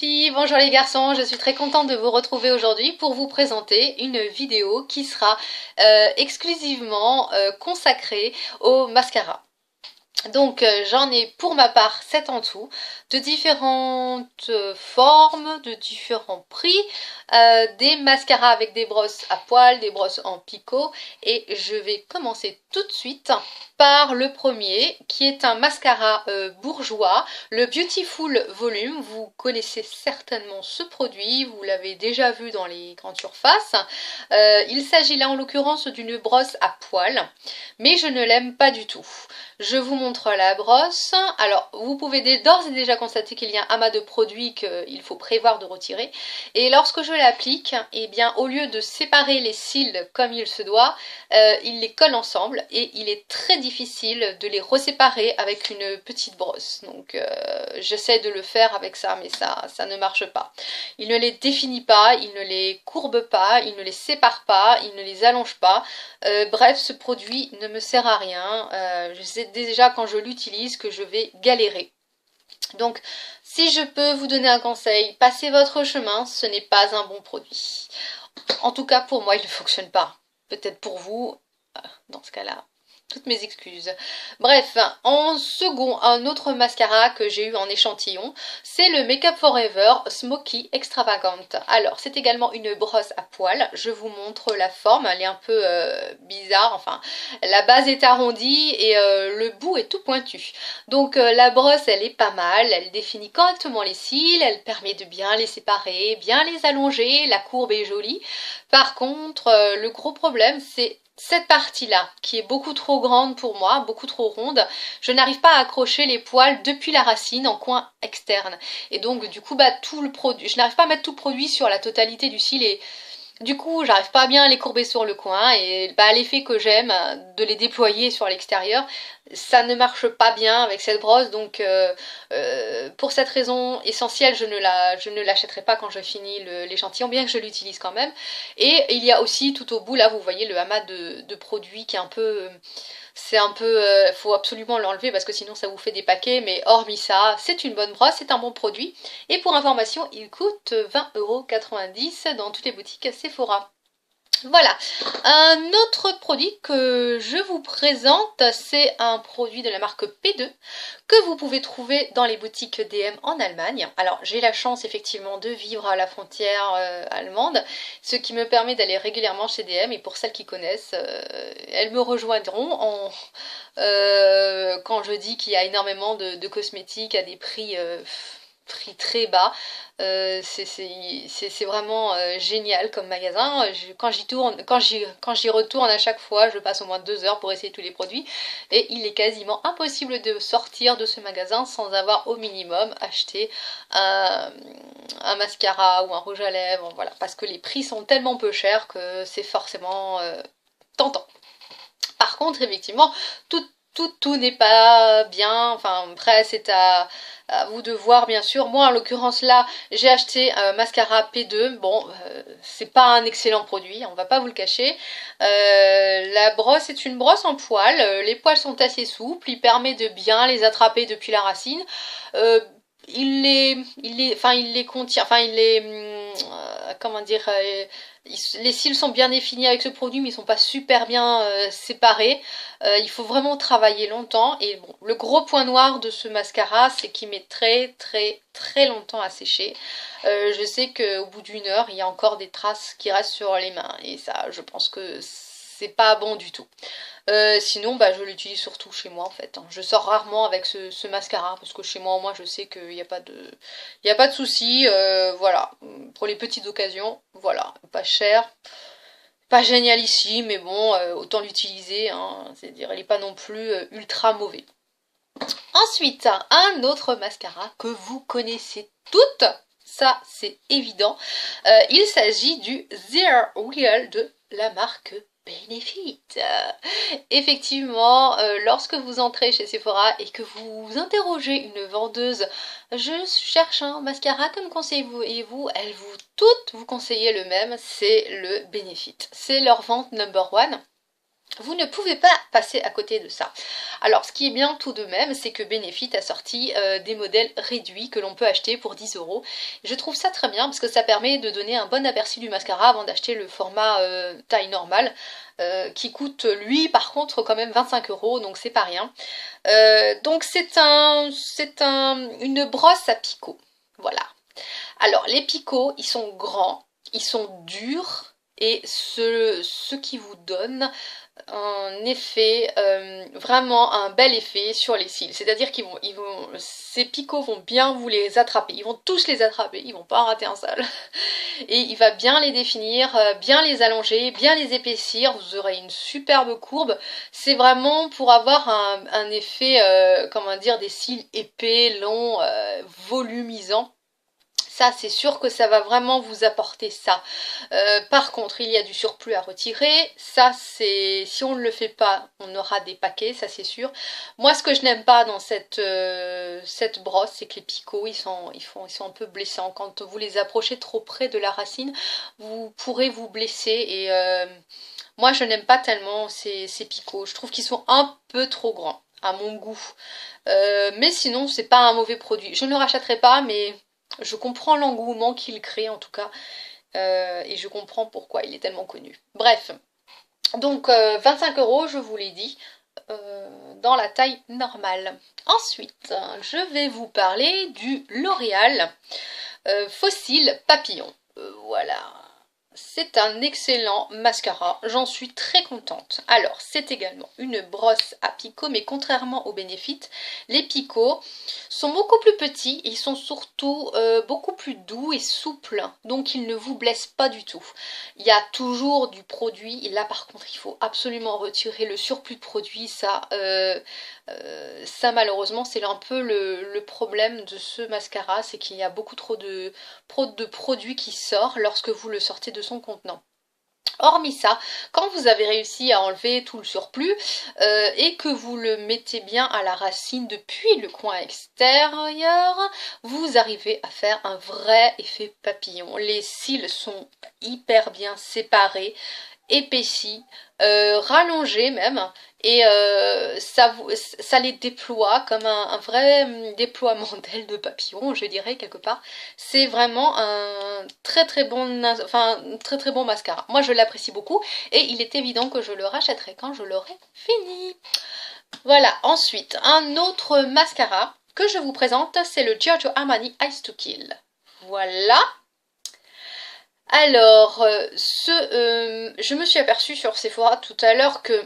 Filles, bonjour les garçons, je suis très contente de vous retrouver aujourd'hui pour vous présenter une vidéo qui sera exclusivement consacrée au mascara. Donc j'en ai pour ma part 7 en tout, de différentes formes, de différents prix, des mascaras avec des brosses à poils, des brosses en picot, et je vais commencer tout de suite par le premier qui est un mascara bourgeois, le Beautiful Volume. Vous connaissez certainement ce produit, vous l'avez déjà vu dans les grandes surfaces. Il s'agit là en l'occurrence d'une brosse à poils, mais je ne l'aime pas du tout. Je vous montre la brosse. Alors, vous pouvez d'ores et déjà constater qu'il y a un amas de produits qu'il faut prévoir de retirer. Et lorsque je l'applique, eh bien, au lieu de séparer les cils comme il se doit, il les colle ensemble et il est très difficile de les reséparer avec une petite brosse. Donc, j'essaie de le faire avec ça, mais ça ne marche pas. Il ne les définit pas, il ne les courbe pas, il ne les sépare pas, il ne les allonge pas. Bref, ce produit ne me sert à rien. Je sais déjà quand je l'utilise que je vais galérer. Donc, si je peux vous donner un conseil, passez votre chemin, ce n'est pas un bon produit. En tout cas, pour moi, il ne fonctionne pas. Peut-être pour vous, dans ce cas-là, toutes mes excuses. Bref, en second, un autre mascara que j'ai eu en échantillon, c'est le Make Up Forever Smoky Extravagant. Alors, c'est également une brosse à poils. Je vous montre la forme, elle est un peu bizarre. Enfin, la base est arrondie et le bout est tout pointu. Donc, la brosse, elle est pas mal. Elle définit correctement les cils, elle permet de bien les séparer, bien les allonger. La courbe est jolie. Par contre, le gros problème, c'est cette partie-là, qui est beaucoup trop grande pour moi, beaucoup trop ronde, je n'arrive pas à accrocher les poils depuis la racine en coin externe. Et donc, du coup, tout le produit, je n'arrive pas à mettre tout le produit sur la totalité du cil et du coup, j'arrive pas bien à les courber sur le coin et l'effet que j'aime de les déployer sur l'extérieur, ça ne marche pas bien avec cette brosse. Donc, pour cette raison essentielle, je ne l'achèterai pas quand je finis l'échantillon, bien que je l'utilise quand même. Et il y a aussi tout au bout, là, vous voyez le amas de produits qui est un peu... C'est un peu... faut absolument l'enlever parce que sinon ça vous fait des paquets. Mais hormis ça, c'est une bonne brosse, c'est un bon produit. Et pour information, il coûte 20,90 € dans toutes les boutiques Sephora. Voilà, un autre produit que je vous présente, c'est un produit de la marque P2 que vous pouvez trouver dans les boutiques DM en Allemagne. Alors j'ai la chance effectivement de vivre à la frontière allemande, ce qui me permet d'aller régulièrement chez DM et pour celles qui connaissent, elles me rejoindront quand je dis qu'il y a énormément de cosmétiques à des prix très bas. C'est vraiment génial comme magasin. Quand j'y retourne à chaque fois, je passe au moins 2 heures pour essayer tous les produits et il est quasiment impossible de sortir de ce magasin sans avoir au minimum acheté un mascara ou un rouge à lèvres, voilà, parce que les prix sont tellement peu chers que c'est forcément tentant. Par contre, effectivement, tout n'est pas bien. Enfin, après, c'est à vous de voir, bien sûr. Moi, en l'occurrence, là, j'ai acheté un mascara P2. Bon, c'est pas un excellent produit, on va pas vous le cacher. La brosse est une brosse en poils. Les poils sont assez souples. Il permet de bien les attraper depuis la racine. Il les contient, enfin il les, comment dire, les cils sont bien définis avec ce produit, mais ils sont pas super bien séparés. Il faut vraiment travailler longtemps. Et bon, le gros point noir de ce mascara, c'est qu'il met très longtemps à sécher. Je sais qu'au bout d'une heure, il y a encore des traces qui restent sur les mains, et ça, je pense que c'est pas bon du tout. Sinon, je l'utilise surtout chez moi en fait. Je sors rarement avec ce mascara parce que chez moi au moins je sais qu'il n'y a pas de souci. Voilà, pour les petites occasions, voilà, pas cher, pas génial ici, mais bon, autant l'utiliser. Hein, c'est-à-dire, il n'est pas non plus ultra mauvais. Ensuite, un autre mascara que vous connaissez toutes. Ça, c'est évident. Il s'agit du Zero Real de la marque Benefit. Effectivement, lorsque vous entrez chez Sephora et que vous interrogez une vendeuse, je cherche un mascara, comme conseillez-vous, elles toutes vous conseillez le même, c'est le Benefit. C'est leur vente number one. Vous ne pouvez pas passer à côté de ça. Alors, ce qui est bien tout de même, c'est que Benefit a sorti des modèles réduits que l'on peut acheter pour 10 euros. Je trouve ça très bien parce que ça permet de donner un bon aperçu du mascara avant d'acheter le format taille normale, qui coûte lui par contre quand même 25 euros, donc c'est pas rien. Donc une brosse à picots. Voilà. Alors, les picots, ils sont grands, ils sont durs, et ce qui vous donne un effet, vraiment un bel effet sur les cils. C'est-à-dire ces picots vont bien vous les attraper. Ils vont tous les attraper, ils vont pas en rater un seul. Et il va bien les définir, bien les allonger, bien les épaissir. Vous aurez une superbe courbe. C'est vraiment pour avoir un effet, comment dire, des cils épais, longs, volumisants. Ça, c'est sûr que ça va vraiment vous apporter ça. Par contre, il y a du surplus à retirer. Ça, c'est si on ne le fait pas, on aura des paquets, ça c'est sûr. Moi, ce que je n'aime pas dans cette brosse, c'est que les picots, ils sont un peu blessants. Quand vous les approchez trop près de la racine, vous pourrez vous blesser. Et moi, je n'aime pas tellement ces picots. Je trouve qu'ils sont un peu trop grands, à mon goût. Mais sinon, c'est pas un mauvais produit. Je ne le rachèterai pas, mais je comprends l'engouement qu'il crée en tout cas, et je comprends pourquoi il est tellement connu. Bref, donc 25 euros, je vous l'ai dit, dans la taille normale. Ensuite, je vais vous parler du L'Oréal Fossile Papillon. Voilà. C'est un excellent mascara, j'en suis très contente. Alors, c'est également une brosse à picots, mais contrairement aux Benefit, les picots sont beaucoup plus petits, ils sont surtout beaucoup plus doux et souples, donc ils ne vous blessent pas du tout. Il y a toujours du produit, et là par contre il faut absolument retirer le surplus de produit, ça malheureusement c'est un peu le problème de ce mascara, c'est qu'il y a beaucoup trop de produits qui sort lorsque vous le sortez de son contenant. Hormis ça, quand vous avez réussi à enlever tout le surplus et que vous le mettez bien à la racine depuis le coin extérieur, vous arrivez à faire un vrai effet papillon. Les cils sont hyper bien séparés, épaissis, rallongés même, et ça les déploie comme un vrai déploiement d'ailes de papillon, je dirais quelque part. C'est vraiment un très bon mascara. Moi je l'apprécie beaucoup et il est évident que je le rachèterai quand je l'aurai fini. Voilà, ensuite un autre mascara que je vous présente, c'est le Giorgio Armani Eyes to Kill. Voilà. Alors, je me suis aperçue sur Sephora tout à l'heure que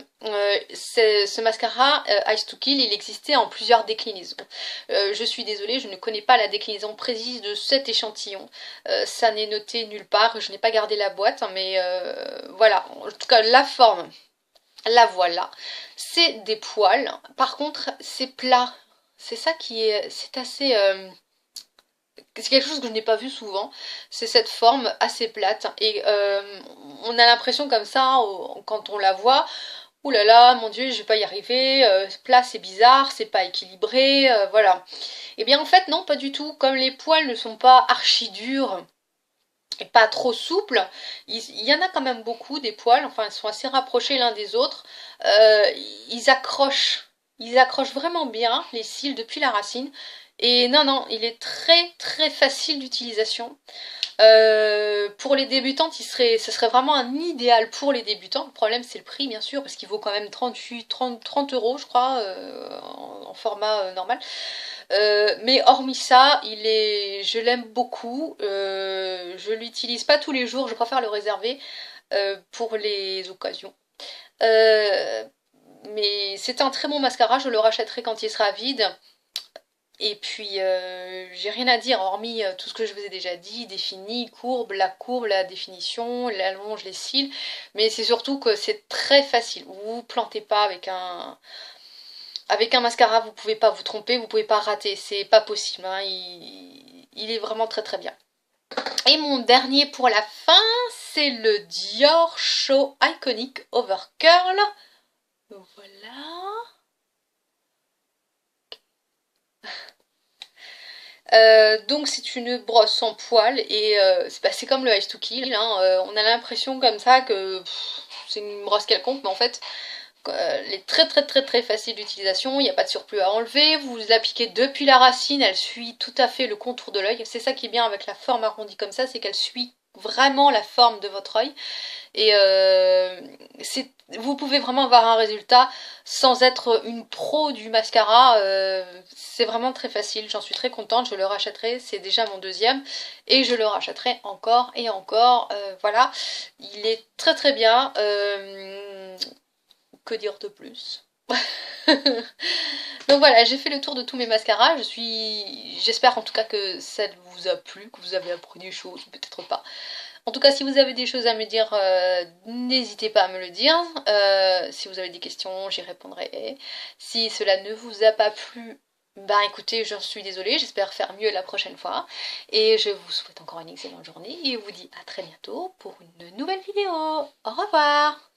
ce mascara Eyes to Kill, il existait en plusieurs déclinaisons. Je suis désolée, je ne connais pas la déclinaison précise de cet échantillon. Ça n'est noté nulle part, je n'ai pas gardé la boîte, hein, mais voilà. En tout cas, la forme, la voilà. C'est des poils. Par contre, c'est plat. C'est ça qui est... C'est assez... c'est quelque chose que je n'ai pas vu souvent, c'est cette forme assez plate et on a l'impression comme ça quand on la voit, ouh là là, mon dieu, je vais pas y arriver, plat c'est bizarre, c'est pas équilibré, voilà. Et bien en fait non, pas du tout, comme les poils ne sont pas archi durs et pas trop souples, il y en a quand même beaucoup des poils, enfin ils sont assez rapprochés l'un des autres, euh, ils accrochent, ils accrochent vraiment bien les cils depuis la racine. Et non, non, il est très facile d'utilisation. Pour les débutantes, ce serait vraiment un idéal pour les débutants. Le problème, c'est le prix, bien sûr, parce qu'il vaut quand même 30 euros, je crois, en format normal. Mais hormis ça, je l'aime beaucoup. Je l'utilise pas tous les jours, je préfère le réserver pour les occasions. Euh, mais c'est un très bon mascara, je le rachèterai quand il sera vide. Et puis, j'ai rien à dire, hormis tout ce que je vous ai déjà dit, défini, courbe, la définition, l'allonge, les cils. Mais c'est surtout que c'est très facile. Vous vous plantez pas avec un mascara, vous pouvez pas vous tromper, vous pouvez pas rater. C'est pas possible, hein. Il est vraiment très bien. Et mon dernier pour la fin, c'est le Dior Show Iconic Overcurl. Voilà. Donc c'est une brosse sans poils et c'est comme le Ice to Kill, hein, on a l'impression comme ça que c'est une brosse quelconque, mais en fait Elle est très facile d'utilisation, il n'y a pas de surplus à enlever, vous l'appliquez depuis la racine, elle suit tout à fait le contour de l'œil. C'est ça qui est bien avec la forme arrondie comme ça, c'est qu'elle suit vraiment la forme de votre œil. Et vous pouvez vraiment avoir un résultat sans être une pro du mascara. C'est vraiment très facile, j'en suis très contente, je le rachèterai, c'est déjà mon deuxième. Et je le rachèterai encore et encore. Voilà, il est très bien. Que dire de plus? Donc voilà, j'ai fait le tour de tous mes mascaras. J'espère en tout cas que ça vous a plu, que vous avez appris des choses, peut-être pas. En tout cas, si vous avez des choses à me dire, n'hésitez pas à me le dire. Si vous avez des questions, j'y répondrai. Si cela ne vous a pas plu, bah écoutez, j'en suis désolée, j'espère faire mieux la prochaine fois. Et je vous souhaite encore une excellente journée et vous dis à très bientôt pour une nouvelle vidéo. Au revoir!